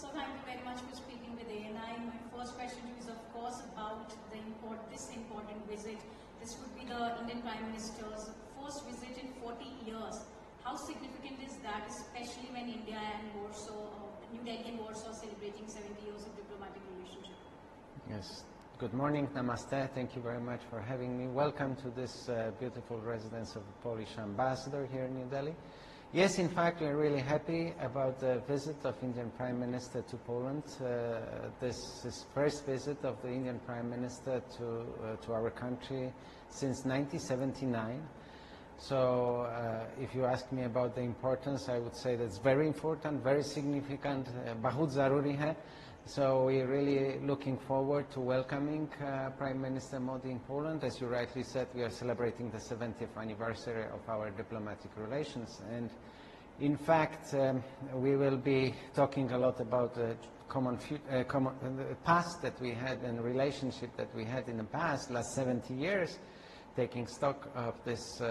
So thank you very much for speaking with ANI. My first question to you is, of course, about this important visit. This would be the Indian Prime Minister's first visit in 40 years. How significant is that, especially when India and Warsaw, New Delhi and Warsaw celebrating 70 years of diplomatic relationship? Yes. Good morning, namaste. Thank you very much for having me. Welcome to this beautiful residence of the Polish ambassador here in New Delhi. Yes, in fact, we're really happy about the visit of Indian Prime Minister to Poland. This is first visit of the Indian Prime Minister to our country since 1979. So if you ask me about the importance, I would say that's very important, very significant, bahut zaruri hai. So we're really looking forward to welcoming Prime Minister Modi in Poland. As you rightly said, we are celebrating the 70th anniversary of our diplomatic relations. And in fact, we will be talking a lot about the the past that we had and relationship that we had in the past, last 70 years, taking stock of these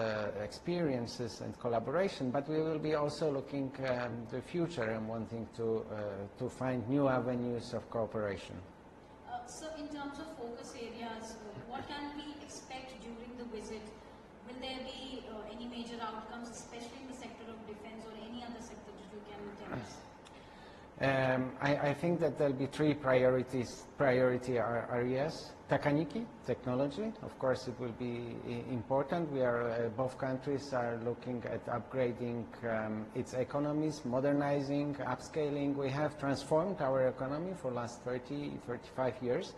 experiences and collaboration, but we will be also looking to the future and wanting to find new avenues of cooperation. So in terms of focus areas, what can we expect during the visit? Will there be any major outcomes, especially in the sector of defense or any other sector that you can tell us? I think that there will be three priority areas. Takaniki, technology, of course it will be important. We are, both countries are looking at upgrading its economies, modernizing, upscaling. We have transformed our economy for the last 35 years.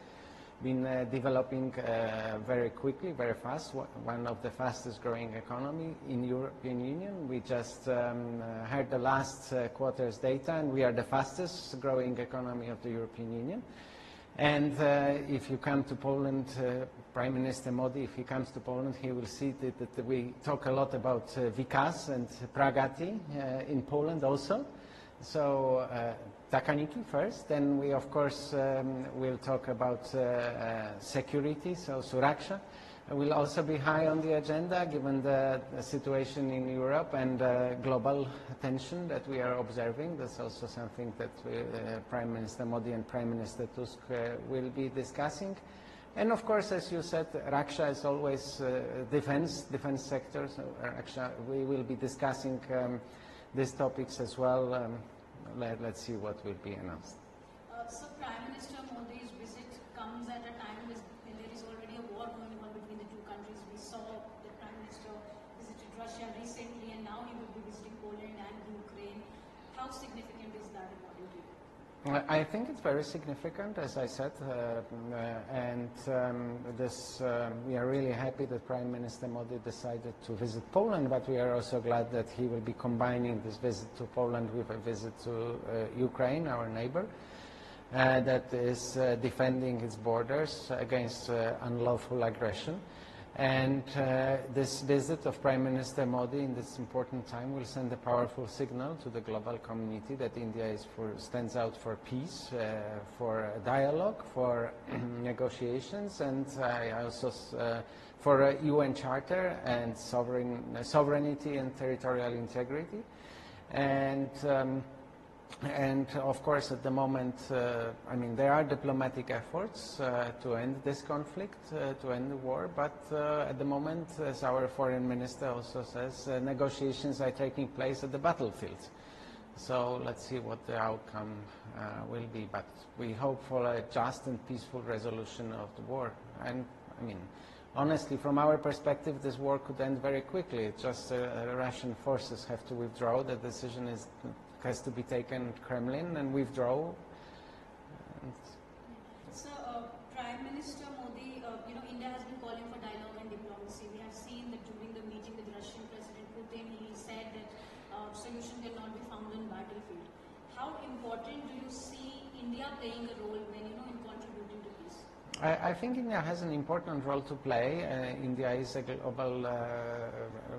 Been developing very quickly, very fast, one of the fastest growing economy in European Union. We just heard the last quarter's data, and we are the fastest growing economy of the European Union. And if you come to Poland, Prime Minister Modi, if he comes to Poland, he will see that we talk a lot about Vikas and Pragati in Poland also. So Takaniki first, then we of course will talk about security, so Suraksha will also be high on the agenda given the situation in Europe and global tension that we are observing. That's also something that Prime Minister Modi and Prime Minister Tusk will be discussing. And of course, as you said, Raksha is always defense sector, so Raksha, we will be discussing these topics as well. Let's see what will be announced. So Prime Minister Modi's visit comes at a time when there is already a war going on between the two countries. We saw the Prime Minister visited Russia recently, and now he will be visiting Poland and Ukraine. How significant is that according to you? I think it's very significant, as I said, we are really happy that Prime Minister Modi decided to visit Poland, but we are also glad that he will be combining this visit to Poland with a visit to Ukraine, our neighbor, that is defending its borders against unlawful aggression. And this visit of Prime Minister Modi in this important time will send a powerful signal to the global community that India stands out for peace, for dialogue, for negotiations, and also for a UN Charter and sovereignty and territorial integrity. And of course, at the moment, I mean, there are diplomatic efforts to end this conflict, to end the war, but at the moment, as our foreign minister also says, negotiations are taking place at the battlefield. So let's see what the outcome will be, but we hope for a just and peaceful resolution of the war. And I mean, honestly, from our perspective, this war could end very quickly. It's just Russian forces have to withdraw. The decision has to be taken at Kremlin and withdraw. So, Prime Minister Modi, India has been calling for dialogue and diplomacy. We have seen that during the meeting with Russian President Putin, he said that solution cannot be found on battlefield. How important do you see India playing a role when, in contributing to peace? I think India has an important role to play. India is a global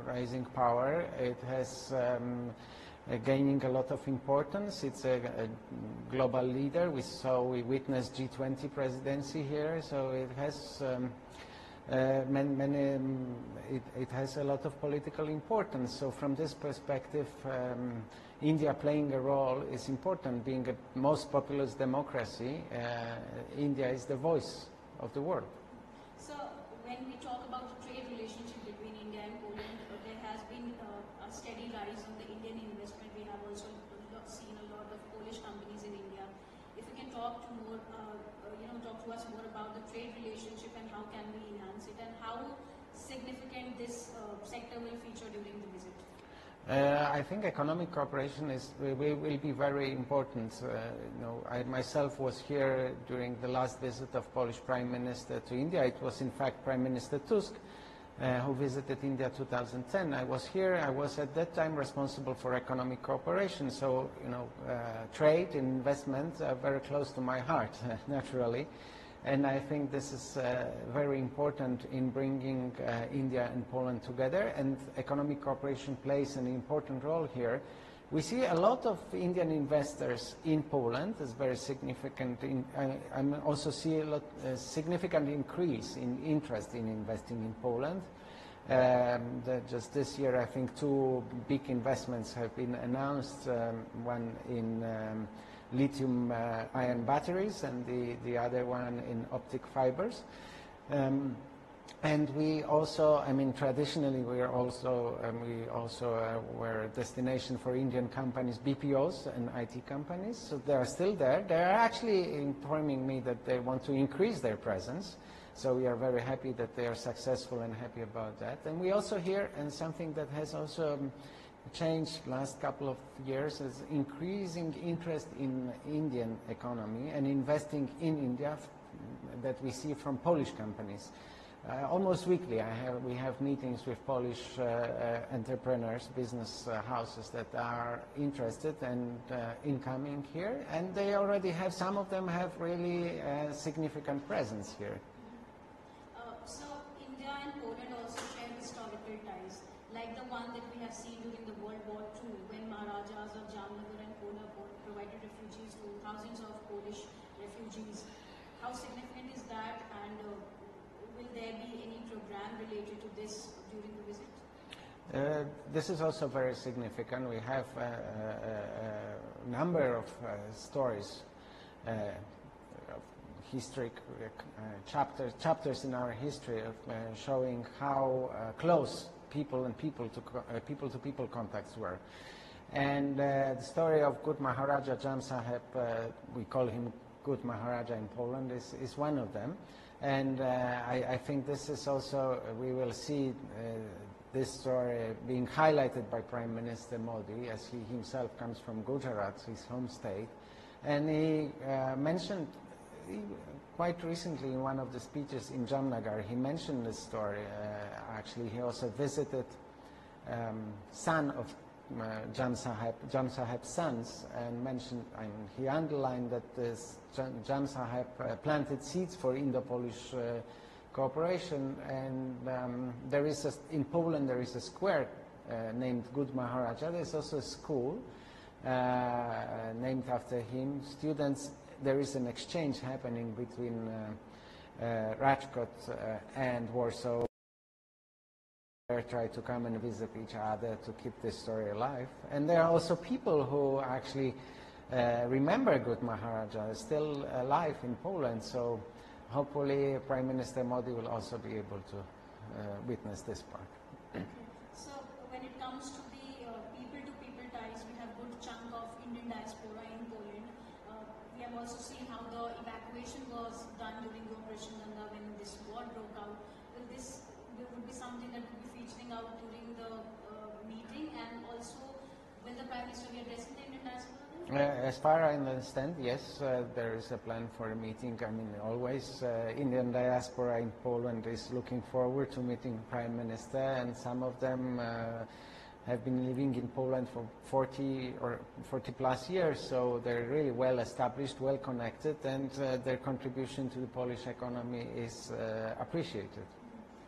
rising power. It has gaining a lot of importance. It's a global leader. We witnessed G20 presidency here, so it has It has a lot of political importance. So from this perspective, India playing a role is important. Being the most populous democracy, India is the voice of the world. So when we talk about the trade relationship between India and Poland, there has been a steady rise in the Indian investment. We have also seen a lot of Polish companies in India. If you can talk to more, talk to us more about the trade relationship and how can we enhance it and how significant this sector will feature during the visit. I think economic cooperation will be very important. I myself was here during the last visit of Polish Prime Minister to India. It was in fact Prime Minister Tusk who visited India 2010. I was here. I was at that time responsible for economic cooperation. So trade and investment are very close to my heart, naturally. And I think this is very important in bringing India and Poland together, and economic cooperation plays an important role here. We see a lot of Indian investors in Poland. It's very significant. I also see a significant increase in interest in investing in Poland. Just this year, I think 2 big investments have been announced, one in lithium-ion batteries and the other one in optic fibers. And we also, traditionally we also were a destination for Indian companies, BPOs and IT companies. So they are still there. They are actually informing me that they want to increase their presence. So we are very happy that they are successful and happy about that. And we also hear, and something that has also changed last couple of years, is increasing interest in Indian economy and investing in India that we see from Polish companies. Almost weekly we have meetings with Polish entrepreneurs, business houses that are interested and incoming here, and they already have, some of them have really significant presence here. So India and Poland also share historical ties, like the one that we have seen during the World War II, when Maharajas of Jamnagar and Pune provided refugees to thousands of Polish refugees. How significant is that, and will there be any program related to this during the visit? This is also very significant. We have a number of stories, historic chapters in our history of showing how close people to people contacts were. And the story of good Maharaja Jam Saheb, we call him good Maharaja in Poland, is one of them. And I think this is also, we will see this story being highlighted by Prime Minister Modi, as he himself comes from Gujarat, his home state. And he mentioned, quite recently in one of the speeches in Jamnagar, he mentioned this story. Actually, he also visited son of Jam Saheb's sons, and mentioned, he underlined that this Jam Saheb planted seeds for Indo-Polish cooperation, and in Poland there is a square named Good Maharaja. There's also a school named after him. Students, there is an exchange happening between Rajkot and Warsaw. They try to come and visit each other to keep this story alive. And there are also people who actually remember Good Maharaja, still alive in Poland. So hopefully Prime Minister Modi will also be able to witness this part. So when it comes to the people-to-people ties, we have a good chunk of Indian diaspora in Poland. We have also seen how the evacuation was done during the Operation Ganga when this war broke out. There would be something that would be featuring out during the meeting, and also will the Prime Minister be addressing the Indian diaspora? As far as I understand, yes, there is a plan for a meeting. Always Indian diaspora in Poland is looking forward to meeting Prime Minister, and some of them have been living in Poland for 40 plus years, so they're really well established, well connected, and their contribution to the Polish economy is appreciated.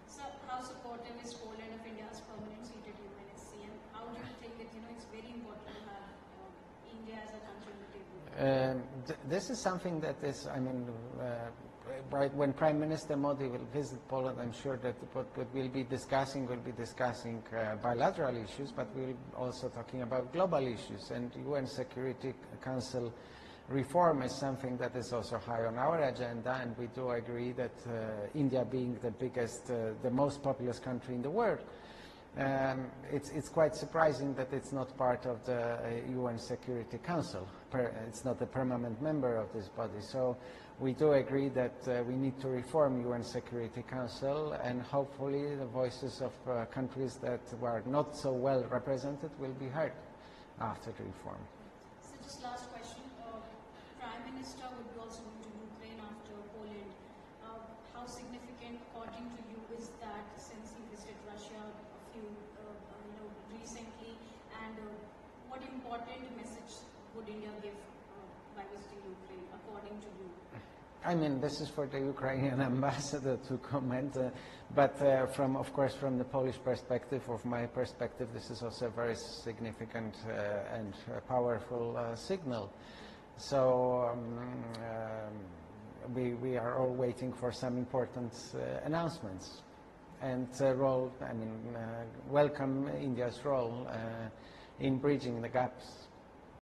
So how supportive is Poland of India's permanent seat at UNSC, and how do you think that it's very important to have India as a country on the table? This is something that is, right when Prime Minister Modi will visit Poland, I'm sure that what we'll be discussing bilateral issues, but we'll also talking about global issues, and UN Security Council reform is something that is also high on our agenda, and we do agree that India being the biggest, the most populous country in the world, it's quite surprising that it's not part of the UN Security Council. It's not a permanent member of this body. So we do agree that we need to reform UN Security Council, and hopefully the voices of countries that were not so well represented will be heard after the reform. So just last question. Prime Minister would be also going to Ukraine after Poland. How significant, according to you, is that since he visited Russia a few, recently, and what important message would India give by visiting Ukraine, according to you? I mean, this is for the Ukrainian ambassador to comment, but of course, from the Polish perspective, of my perspective, this is also a very significant and powerful signal. So we are all waiting for some important announcements, and welcome India's role in bridging the gaps